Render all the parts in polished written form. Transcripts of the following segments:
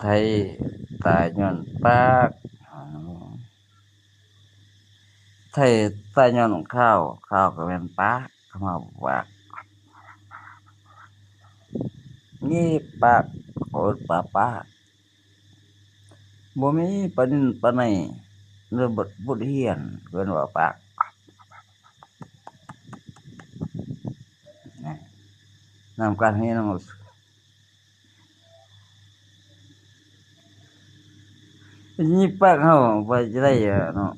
ไทยตายย้อนปากไทยตายย้อนข้าวก็แม่นปากเข้ามาปากงี้ปากโอดปากบ่มีปานนั้นปานใดหรือบทเรียนเพิ่นว่าปากนะนำการเรียนงี้ปากเฮาว่าจะได้เนาะ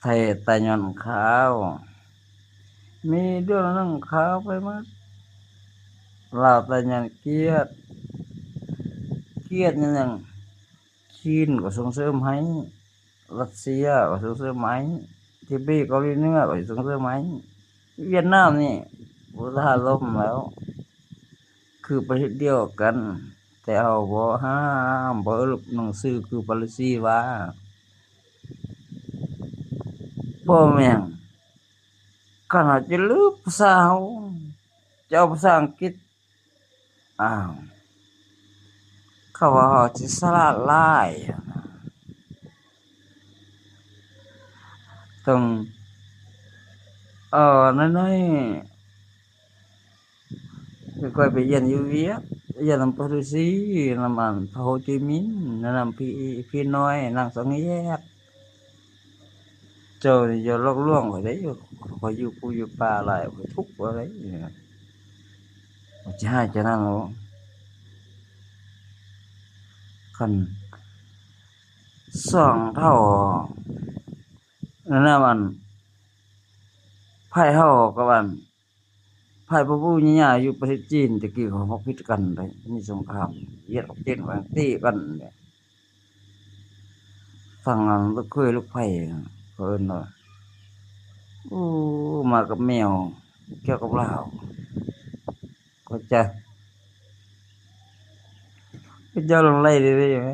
ไทยตายย้อนข้าวมีเรื่องนั้นข้าวไปหมดลาวตายย้อนเกียรติหยังจีนก็ส่งเสริมให้รัสเซียก็ส่งเสริมให้ทิเบตเกาหลีเหนือก็ส่งเสริมให้เวียดนามนี่บ่ท่าล่มแล้วคือประเทศเดียวกันแต่เฮาบ่ห้ามบ่หนังสือคือปาลีซีว่าบ่แม่นขนาดจะลือภาษาเฮาจะเอาภาษาอังกฤษอ้าวเขาว่าเฮาสิฉลาดหลายต้องน้อยๆค่อยๆไปเรียนอยู่เวียดเรียนนำปารีซีนำอันโฮจิมินห์นำพี่น้อยนางสังแยกเจ้านี่อย่าหลอกลวงข้อยได้ข้อยอยู่ปูอยู่ป่าหลายข้อยทุกข์บ่ได้ข้อยสิหาเจ้านั้นบ่คันสองเท่านั่นน่ะมันไผเฮากับอันไผผู้ๆใหญ่ๆอยู่ประเทศจีนตะกี้เขาพิดกันได้มีสงครามเหยียดออกเจ็ดว่าตีกันเนี่ยฝั่งนั้นลูกเขยลูกไผเขาเอิ้นว่าโอ้มากับแมวเกี่ยวกับลาวเข้าใจเขาเจ้าลงไล่ได้ไหม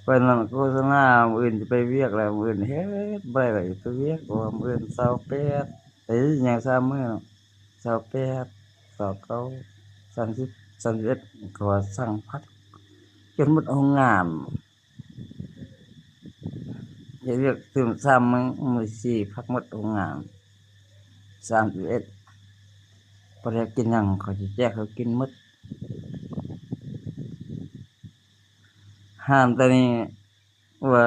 เพิ่นนั่นโฆษณามื้ออื่นสิไปเวียกแล้วมื้ออื่นเฮ็ดบ่ได้ก็ไปเวียกเพราะว่ามื้ออื่น28ไปหยัง3มื้อเนาะ28 29 30 31ก็ว่าสั่งพักจนหมดโรงงานเฮ็ดเวียกตื่น3มื้อ4พักหมดโรงงาน31บ่ได้กินหยังเขาสิแจกเขากินหมดห้ามตัวนี้ว่า